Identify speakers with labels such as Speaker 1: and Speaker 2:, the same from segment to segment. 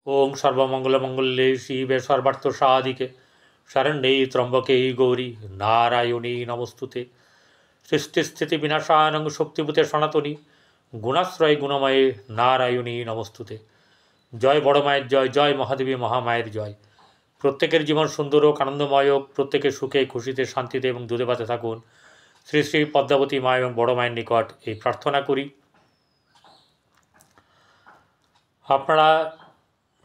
Speaker 1: ओं सर्वमंगलमंगल्ये शिवे सर्वार्थ साधिके शरण्ये त्र्यंबके गौरी नारायणी नमस्तुते। सृष्टिस्थिति विनाशानं शक्तिभूते सनातनी गुणाश्रय गुणमये नारायणी नमस्तुते। जय बड़ मायर जय, जय महादेवी महामायर जय। प्रत्येकेर जीवन सुंदर और आनंदमय होक, प्रत्येके सुखे खुशिते शांतिते एवं दूधे भाते थाकुन। श्री श्री पद्मावती मा एवं बड़ मायेर निकट এই प्रार्थना करी। আপনারা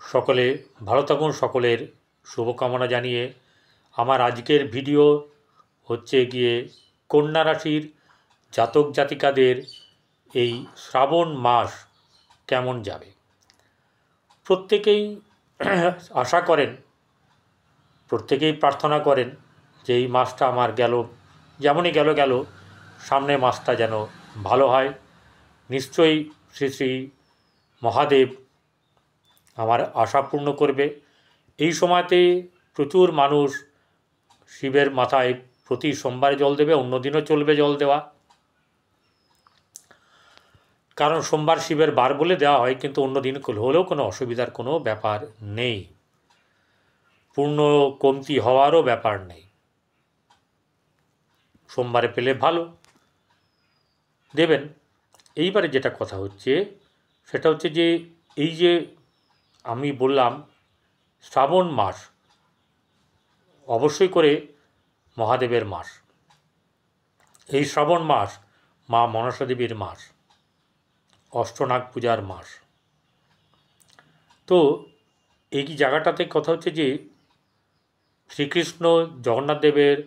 Speaker 1: সকলে ভালো থাকুন, সকলের শুভকামনা জানিয়ে আমার আজকের ভিডিও হচ্ছে গিয়ে কন্যা রাশির জাতক জাতিকাদের এই শ্রাবণ মাস কেমন যাবে। প্রত্যেকেই আশা করেন, প্রত্যেকেই প্রার্থনা করেন যে এই মাসটা আমার গেল যেমনই গেল সামনে মাসটা যেন ভালো হয়। নিশ্চয়ই শ্রী শ্রী মহাদেব আমার আশা পূর্ণ করবে। এই সময়তে প্রচুর মানুষ শিবের মাথায় প্রতি সোমবারে জল দেবে, অন্য দিনও চলবে জল দেওয়া, কারণ সোমবার শিবের বার বলে দেওয়া হয়, কিন্তু অন্য দিন হলেও কোনো অসুবিধার কোনো ব্যাপার নেই, পূর্ণ কমতি হওয়ারও ব্যাপার নেই। সোমবারে পেলে ভালো, দেবেন। এইবারে যেটা কথা হচ্ছে সেটা হচ্ছে যে এই যে আমি বললাম শ্রাবণ মাস অবশ্যই করে মহাদেবের মাস, এই শ্রাবণ মাস মা মনসা দেবীর মাস, অষ্টনাগ পূজার মাস। তো এই জায়গাটাতে কথা হচ্ছে যে শ্রীকৃষ্ণ জগন্নাথ দেবের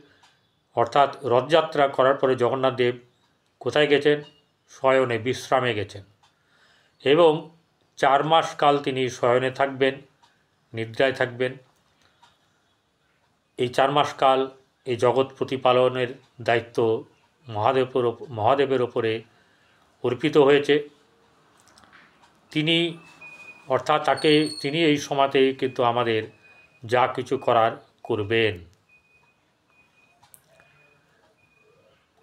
Speaker 1: অর্থাৎ রথযাত্রা করার পরে জগন্নাথ দেব কোথায় গেছেন? শয়নে বিশ্রামে গেছেন এবং 4 মাস কাল তিনি শয়নে থাকবেন, নিদ্রায় থাকবেন। এই 4 মাস কাল এই জগৎ প্রতিপালনের দায়িত্ব মহাদেবের ওপরে অর্পিত হয়েছে। তিনি অর্থাৎ তিনি এই সময়তে কিন্তু আমাদের যা কিছু করার করবেন।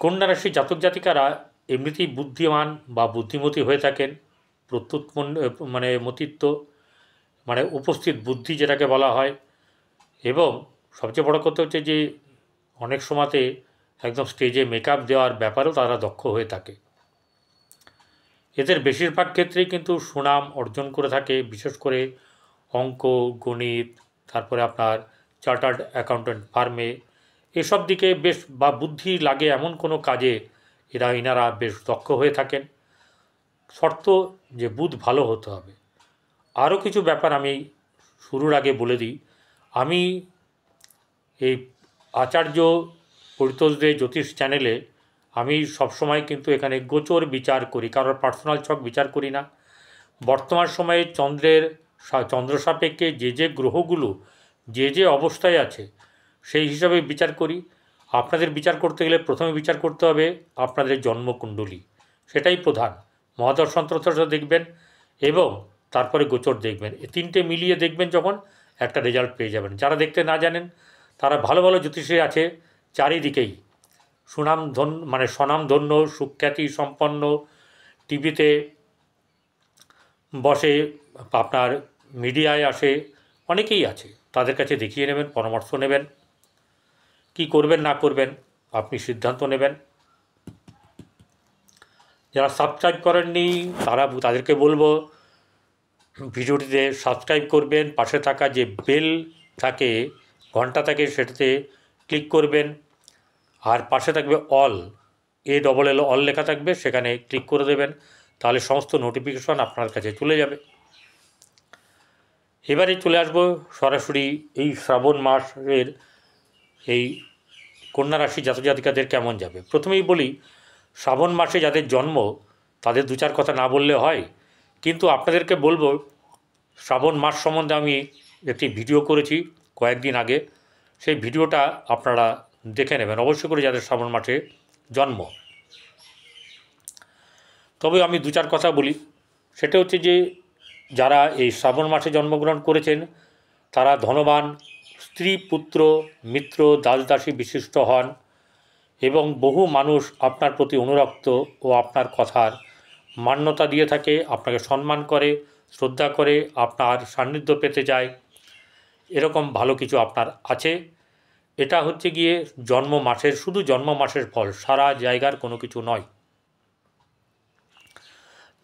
Speaker 1: কন্যা রাশি জাতক জাতিকারা এমনিতেই বুদ্ধিমান বা বুদ্ধিমতী হয়ে থাকেন। প্রত্যুৎ মতিত্ব মানে উপস্থিত বুদ্ধি যেটাকে বলা হয়, এবং সবচেয়ে বড় কথা হচ্ছে যে অনেক সময়তে একদম স্টেজে মেকআপ দেওয়ার ব্যাপারেও তারা দক্ষ হয়ে থাকে। এদের বেশিরভাগ ক্ষেত্রেই কিন্তু সুনাম অর্জন করে থাকে, বিশেষ করে অঙ্ক গণিত, তারপরে আপনার চার্টার্ড অ্যাকাউন্ট্যান্ট ফার্মে, এসব দিকে বেশ বা বুদ্ধি লাগে এমন কোনো কাজে এনারা বেশ দক্ষ হয়ে থাকেন। শর্ত যে বুধ ভালো হতে হবে। আরও কিছু ব্যাপার আমি শুরুর আগে বলে দিই। আমি এই আচার্য পরিতোষ দে জ্যোতিষ চ্যানেলে আমি সবসময় কিন্তু এখানে গোচর বিচার করি, কারোর পার্সোনাল ছক বিচার করি না। বর্তমান সময়ে চন্দ্র সাপেক্ষে যে গ্রহগুলো যে অবস্থায় আছে সেই হিসাবে বিচার করি। আপনাদের বিচার করতে গেলে প্রথমে বিচার করতে হবে আপনাদের জন্মকুণ্ডলী, সেটাই প্রধান। মহাদর্শন তন্ত্র দেখবেন এবং তারপরে গোচর দেখবেন। এই 3টে মিলিয়ে দেখবেন, যখন একটা রেজাল্ট পেয়ে যাবেন। যারা দেখতে না জানেন তারা ভালো ভালো জ্যোতিষী আছে চারিদিকেই, স্বনামধন্য সুখ্যাতি সম্পন্ন, টিভিতে বসে, আপনার মিডিয়ায় আসে, অনেকেই আছে। তাদের কাছে দেখিয়ে নেবেন, পরামর্শ নেবেন, কি করবেন না করবেন আপনি সিদ্ধান্ত নেবেন। যারা সাবস্ক্রাইব করেননি তাদেরকে বলবো ভিডিওটিতে সাবস্ক্রাইব করবেন, পাশে থাকা যে বেল থাকে, ঘন্টা থাকে, সেটাতে ক্লিক করবেন, আর পাশে থাকবে অল, ALL অল লেখা থাকবে, সেখানে ক্লিক করে দেবেন, তাহলে সমস্ত নোটিফিকেশন আপনার কাছে চলে যাবে। এবারে চলে আসবো সরাসরি এই শ্রাবণ মাসের এই কন্যা রাশি জাতক জাতিকাদের কেমন যাবে। প্রথমেই বলি, শ্রাবণ মাসে যাদের জন্ম তাদের 2-4 কথা না বললে হয়, কিন্তু আপনাদেরকে বলবো শ্রাবণ মাস সম্বন্ধে আমি একটি ভিডিও করেছি কয়েকদিন আগে, সেই ভিডিওটা আপনারা দেখে নেবেন অবশ্যই করে যাদের শ্রাবণ মাসে জন্ম। তবে আমি 2-4 কথা বলি, সেটা হচ্ছে যে যারা এই শ্রাবণ মাসে জন্মগ্রহণ করেছেন তারা ধনবান, স্ত্রী পুত্র মিত্র দাসদাসী বিশিষ্ট হন এবং বহু মানুষ আপনার প্রতি অনুরক্ত ও আপনার কথার মান্যতা দিয়ে থাকে, আপনাকে সম্মান করে, শ্রদ্ধা করে আপনার সান্নিধ্য পেতে চায়, এরকম ভালো কিছু আপনার আছে। এটা হচ্ছে গিয়ে জন্ম মাসের, শুধু জন্ম মাসের ফল, সারা জায়গার কোনো কিছু নয়।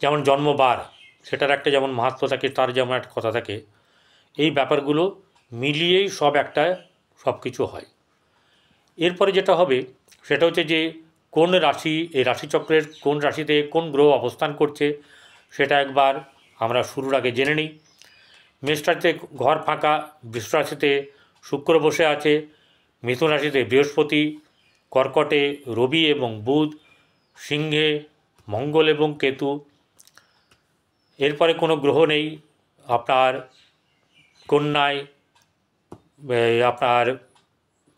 Speaker 1: যেমন জন্মবার, সেটার একটা যেমন মাহাত্ম্য থাকে, তার যেমন একটা কথা থাকে, এই ব্যাপারগুলো মিলিয়েই সব কিছু হয়। এরপরে যেটা হবে সেটা হচ্ছে যে কোন রাশি, এই রাশিচক্রের কোন রাশিতে কোন গ্রহ অবস্থান করছে সেটা একবার আমরা শুরুর আগে জেনে নিই। মেষ রাশিতে ঘর ফাঁকা, বৃষ রাশিতে শুক্র বসে আছে, মিথুন রাশিতে বৃহস্পতি, কর্কটে রবি এবং বুধ, সিংহে মঙ্গল এবং কেতু। এরপরে কোনো গ্রহ নেই আপনার কন্যায়, আপনার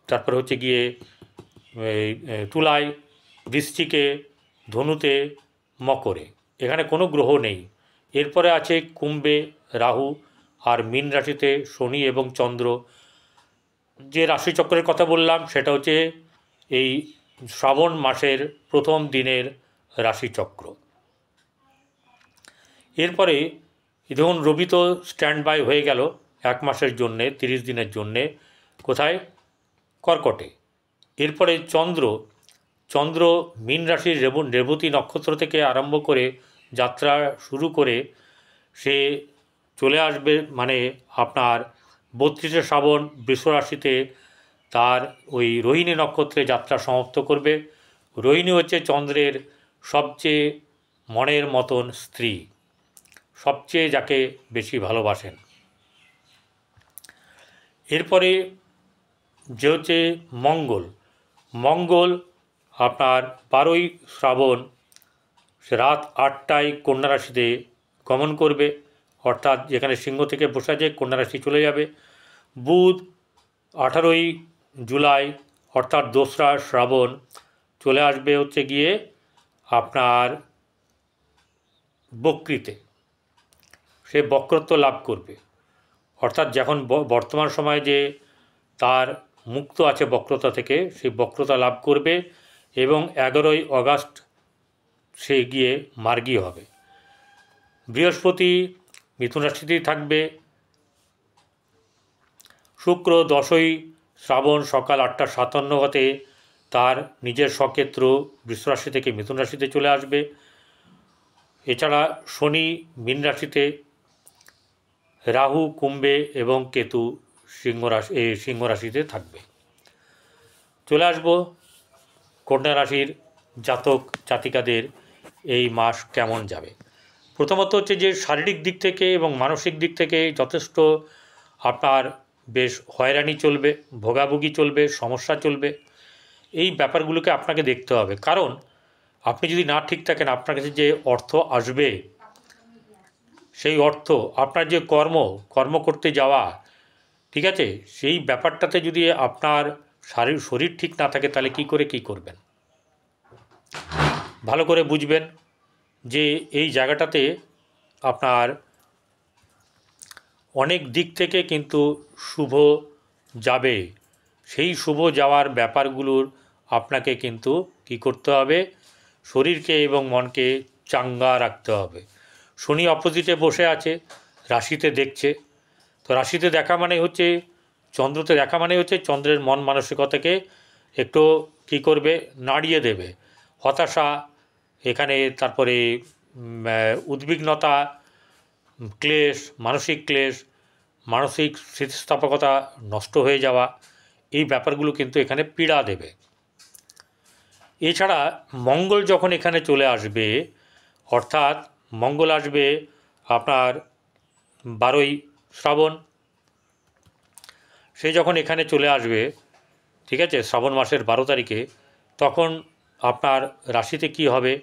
Speaker 1: তারপর হচ্ছে গিয়ে তুলায়, বৃশ্চিকে, ধনুতে, মকরে, এখানে কোনো গ্রহ নেই। এরপরে আছে কুম্ভে রাহু, আর মীন রাশিতে শনি এবং চন্দ্র। যে রাশিচক্রের কথা বললাম সেটা হচ্ছে এই শ্রাবণ মাসের প্রথম দিনের রাশিচক্র। এরপরে ধরুন রবি তো স্ট্যান্ড বাই হয়ে গেল 1 মাসের জন্যে, 30 দিনের জন্যে, কোথায়? কর্কটে। এরপরে চন্দ্র মীন রাশির রেবতী নক্ষত্র থেকে আরম্ভ করে যাত্রা শুরু করে সে চলে আসবে মানে আপনার 32শে শ্রাবণ বৃষ রাশিতে তার ওই রোহিণী নক্ষত্রে যাত্রা সমাপ্ত করবে। রোহিণী হচ্ছে চন্দ্রের সবচেয়ে মনের মতন স্ত্রী, সবচেয়ে যাকে বেশি ভালোবাসেন। এরপরে যে হচ্ছে মঙ্গল আপনার 12ই শ্রাবণ রাত 8টায় কন্যা রাশিতে গমন করবে, অর্থাৎ যেখানে সিংহ থেকে বসে আছে কন্যা রাশি চলে যাবে। বুধ 18ই জুলাই অর্থাৎ 2রা শ্রাবণ চলে আসবে হচ্ছে গিয়ে আপনার বক্রিতে, সে বক্রত্ব লাভ করবে, অর্থাৎ যখন বর্তমান সময়ে যে তার মুক্ত আছে বক্রতা থেকে, সেই বক্রতা লাভ করবে এবং 11ই অগাস্ট সে গিয়ে মার্গী হবে। বৃহস্পতি মিথুন রাশিতেই থাকবে। শুক্র 10ই শ্রাবণ সকাল 8:57 তার নিজের স্বক্ষেত্র বৃষ রাশি থেকে মিথুন রাশিতে চলে আসবে। এছাড়া শনি মীন রাশিতে, রাহু কুম্ভে এবং কেতু সিংহ রাশিতে থাকবে। চলে আসবো কন্যা রাশির জাতক জাতিকাদের এই মাস কেমন যাবে। প্রথমত হচ্ছে যে শারীরিক দিক থেকে এবং মানসিক দিক থেকে যথেষ্ট আপনার বেশ হয়রানি চলবে, ভোগাভুগি চলবে, সমস্যা চলবে। এই ব্যাপারগুলোকে আপনাকে দেখতে হবে, কারণ আপনি যদি না ঠিক থাকেন আপনার কাছে যে অর্থ আসবে, সেই অর্থ আপনার যে কর্ম করতে যাওয়া, ঠিক আছে, সেই ব্যাপারটাতে যদি আপনার শরীর ঠিক না থাকে তাহলে কী করবেন। ভালো করে বুঝবেন যে এই জায়গাটাতে আপনার অনেক দিক থেকে কিন্তু শুভ যাবে। সেই শুভ যাওয়ার ব্যাপারগুলোর আপনাকে কিন্তু কী করতে হবে, শরীরকে এবং মনকে চাঙ্গা রাখতে হবে। শনি অপোজিটে বসে আছে, রাশিতে দেখছে, তো রাশিতে দেখা মানে হচ্ছে চন্দ্রতে দেখা মানে হচ্ছে চন্দ্রের মন মানসিকতাকে একটু কী করবে, নাড়িয়ে দেবে। হতাশা এখানে, তারপরে উদ্বিগ্নতা, ক্লেশ, মানসিক স্থিতিস্থাপকতা নষ্ট হয়ে যাওয়া, এই ব্যাপারগুলো কিন্তু এখানে পীড়া দেবে। এছাড়া মঙ্গল যখন এখানে চলে আসবে, অর্থাৎ মঙ্গল আসবে আপনার 12ই শ্রাবণ, সে যখন এখানে চলে আসবে, ঠিক আছে, শ্রাবণ মাসের 12 তারিখে, তখন আপনার রাশিতে কি হবে,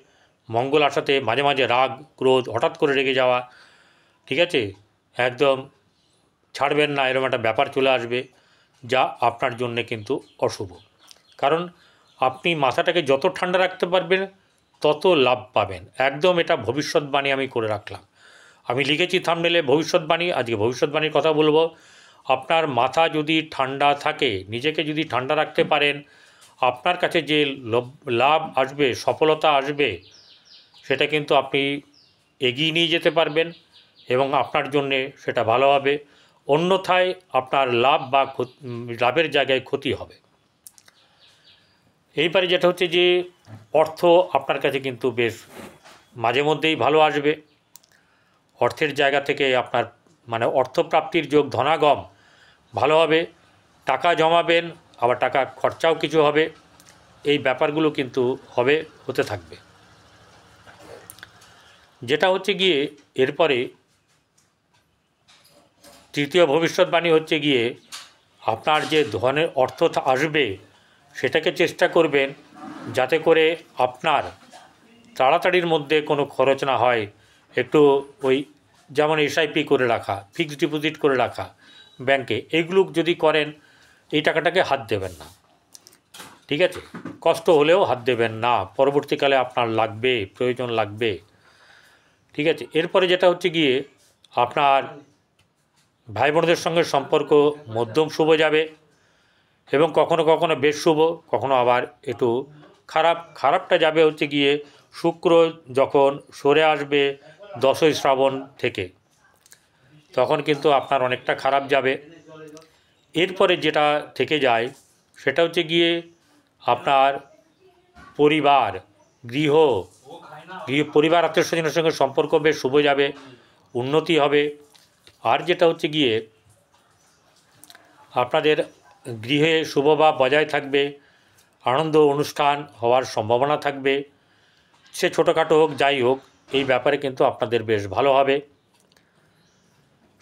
Speaker 1: মঙ্গল আসাতে মাঝে মাঝে রাগ ক্রোধ, হঠাৎ করে রেগে যাওয়া, ঠিক আছে, একদম ছাড়বেন না এরকম একটা ব্যাপার চলে আসবে, যা আপনার জন্যে কিন্তু অশুভ। কারণ আপনি মাথাটাকে যত ঠান্ডা রাখতে পারবেন তত লাভ পাবেন। একদম এটা ভবিষ্যৎবাণী আমি করে রাখলাম, আমি লিখেছি থাম্বনেলে ভবিষ্যৎবাণী। আজকে ভবিষ্যৎবাণীর কথা বলবো। আপনার মাথা যদি ঠান্ডা থাকে, নিজেকে যদি ঠান্ডা রাখতে পারেন, আপনার কাছে যে লাভ আসবে, সফলতা আসবে, সেটা কিন্তু আপনি এগিয়ে নিয়ে যেতে পারবেন এবং আপনার জন্যে সেটা ভালো হবে, অন্যথায় আপনার লাভ বা লাভের জায়গায় ক্ষতি হবে। এইবারে যেটা হচ্ছে যে অর্থ আপনার কাছে কিন্তু বেশ মাঝে মধ্যেই ভালো আসবে। অর্থের জায়গা থেকে আপনার মানে অর্থপ্রাপ্তির যোগ, ধনাগম ভালো হবে, টাকা জমাবেন, আবার টাকা খরচাও কিছু হবে, এই ব্যাপারগুলো কিন্তু হতে থাকবে। যেটা হচ্ছে গিয়ে এরপরে তৃতীয় ভবিষ্যৎবাণী হচ্ছে গিয়ে আপনার যে ধনের অর্থ আসবে সেটাকে চেষ্টা করবেন যাতে করে আপনার তাড়াতাড়ির মধ্যে কোনো খরচ না হয়। একটু ওই যেমন এসআইপি করে রাখা, ফিক্সড ডিপোজিট করে রাখা ব্যাংকে, এইগুলো যদি করেন এই টাকাটাকে হাত দেবেন না, ঠিক আছে? কষ্ট হলেও হাত দেবেন না, পরবর্তীকালে আপনার লাগবে, প্রয়োজন লাগবে, ঠিক আছে? এরপরে যেটা হচ্ছে গিয়ে আপনার ভাই বোনদের সঙ্গে সম্পর্ক মধ্যম শুভ যাবে এবং কখনো কখনো বেশ শুভ, কখনো আবার একটু খারাপটা যাবে হচ্ছে গিয়ে শুক্র যখন সরে আসবে 10ই শ্রাবণ থেকে, তখন কিন্তু আপনার অনেকটা খারাপ যাবে। এরপরে যেটা থেকে যায় সেটা হচ্ছে গিয়ে আপনার পরিবার, গৃহ পরিবার, আত্মীয় স্বজনের সঙ্গে সম্পর্ক বেশ শুভ যাবে, উন্নতি হবে। আর যেটা হচ্ছে গিয়ে আপনাদের গৃহে শুভভাব বজায় থাকবে, আনন্দ অনুষ্ঠান হওয়ার সম্ভাবনা থাকবে, সে ছোটোখাটো হোক যাই হোক, এই ব্যাপারে কিন্তু আপনাদের বেশ ভালো হবে।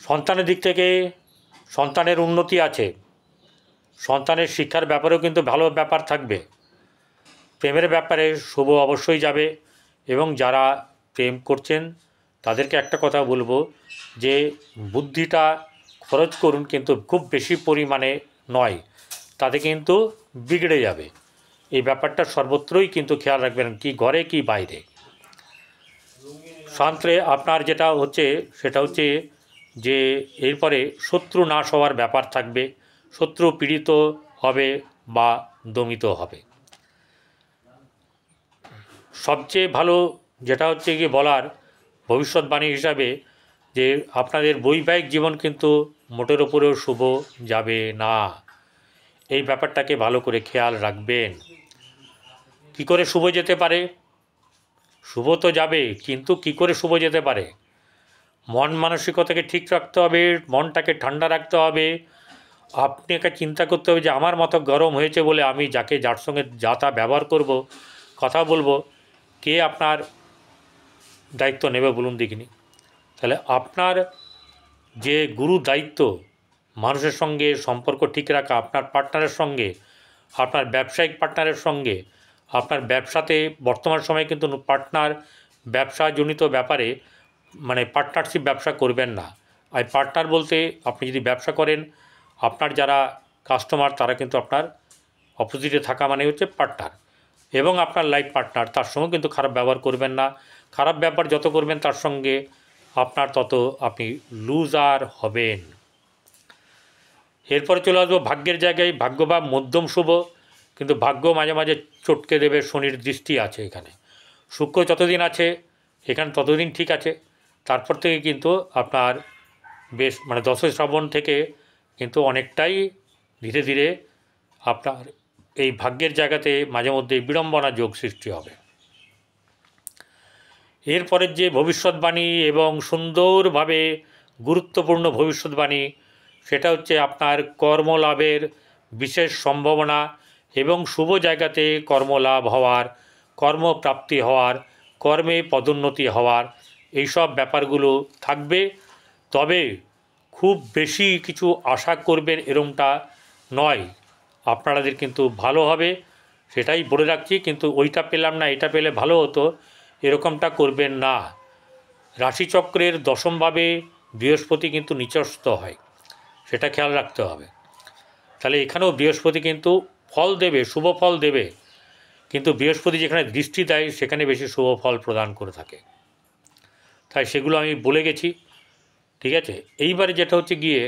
Speaker 1: সন্তানের দিক থেকে সন্তানের উন্নতি আছে, সন্তানের শিক্ষার ব্যাপারেও কিন্তু ভালো ব্যাপার থাকবে, প্রেমের ব্যাপারে শুভ অবশ্যই যাবে। এবং যারা প্রেম করছেন তাদেরকে একটা কথা বলবো যে বুদ্ধিটা খরচ করুন, কিন্তু খুব বেশি পরিমাণে নয়, তাতে কিন্তু বিগড়ে যাবে। এই ব্যাপারটা সর্বত্রই কিন্তু খেয়াল রাখবেন, কি ঘরে কি বাইরে। শান্ত্রে আপনার যেটা হচ্ছে সেটা হচ্ছে যে এরপরে শত্রু নাশ হওয়ার ব্যাপার থাকবে, শত্রু পীড়িত হবে বা দমিত হবে। সবচেয়ে ভালো যেটা হচ্ছে গিয়ে বলার ভবিষ্যৎবাণী হিসাবে যে আপনাদের বৈবাহিক জীবন কিন্তু মোটের ওপরেও শুভ যাবে না, এই ব্যাপারটাকে ভালো করে খেয়াল রাখবেন। কি করে শুভ যেতে পারে? শুভ তো যাবে, কিন্তু কি করে শুভ যেতে পারে? মন মানসিকতাকে ঠিক রাখতে হবে, মনটাকে ঠান্ডা রাখতে হবে। আপনাকে চিন্তা করতে হবে যে আমার মতো গরম হয়েছে বলে আমি যার সঙ্গে যা তা ব্যবহার করব, কথা বলবো, কে আপনার দায়িত্ব নেবে বলুন দেখিনি? তাহলে আপনার যে গুরু দায়িত্ব মানুষের সঙ্গে সম্পর্ক ঠিক রাখা, আপনার পার্টনারের সঙ্গে, আপনার ব্যবসায়িক পার্টনারের সঙ্গে, আপনার ব্যবসাতে বর্তমান সময়ে কিন্তু ব্যবসাজনিত ব্যাপারে মানে পার্টনারশিপ ব্যবসা করবেন না। আর পার্টনার বলতে আপনি যদি ব্যবসা করেন, আপনার যারা কাস্টমার তারা কিন্তু আপনার অপোজিটে থাকা মানে হচ্ছে পার্টনার, এবং আপনার লাইফ পার্টনার, তার সঙ্গে কিন্তু খারাপ ব্যবহার করবেন না। খারাপ ব্যবহার যত করবেন তার সঙ্গে আপনার তত আপনি লুজার হবেন। এরপরে চলে আসবো ভাগ্যের জায়গায়। ভাগ্যভাব মধ্যম শুভ, কিন্তু ভাগ্য মাঝে মাঝে চটকে দেবে, শনির দৃষ্টি আছে এখানে। শুক্র যতদিন আছে এখানে ততদিন ঠিক আছে, তারপর থেকে কিন্তু আপনার বেশ মানে 10ই শ্রাবণ থেকে কিন্তু অনেকটাই ধীরে ধীরে আপনার এই ভাগ্যের জায়গাতে মাঝে মধ্যে বিড়ম্বনা যোগ সৃষ্টি হবে। এরপরের যে ভবিষ্যৎবাণী এবং সুন্দরভাবে গুরুত্বপূর্ণ ভবিষ্যৎবাণী সেটা হচ্ছে আপনার কর্মলাভের বিশেষ সম্ভাবনা এবং শুভ জায়গাতে কর্মলাভ হওয়ার, কর্মপ্রাপ্তি হওয়ার, কর্মে পদোন্নতি হওয়ার, এইসব ব্যাপারগুলো থাকবে। তবে খুব বেশি কিছু আশা করবেন এরমটা নয়, আপনাদের কিন্তু ভালো হবে, সেটাই বলে রাখছি। কিন্তু ওইটা পেলাম না, এটা পেলে ভালো হতো, এরকমটা করবেন না। রাশিচক্রের দশমভাবে বৃহস্পতি কিন্তু নিচস্থ হয়, সেটা খেয়াল রাখতে হবে। তাহলে এখানেও বৃহস্পতি কিন্তু ফল দেবে, শুভ ফল দেবে, কিন্তু বৃহস্পতি যেখানে দৃষ্টি দেয় সেখানে বেশি শুভ ফল প্রদান করে থাকে, তাই সেগুলো আমি বলে গেছি, ঠিক আছে? এইবারে যেটা হচ্ছে গিয়ে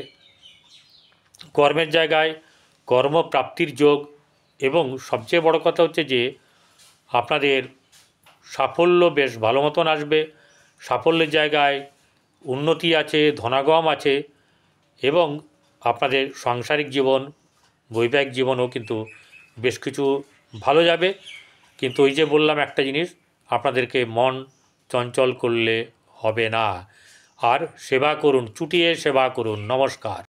Speaker 1: কর্মের জায়গায় কর্মপ্রাপ্তির যোগ, এবং সবচেয়ে বড় কথা হচ্ছে যে আপনাদের সাফল্য বেশ ভালো মতন আসবে। সাফল্যের জায়গায় উন্নতি আছে, ধনাগম আছে এবং আপনাদের সাংসারিক জীবন, বৈবাহিক জীবনও কিন্তু বেশ কিছু ভালো যাবে। কিন্তু ওই যে বললাম একটা জিনিস, আপনাদেরকে মন চঞ্চল করলে হবে না। আর সেবা করুন, চুটিয়ে সেবা করুন। নমস্কার।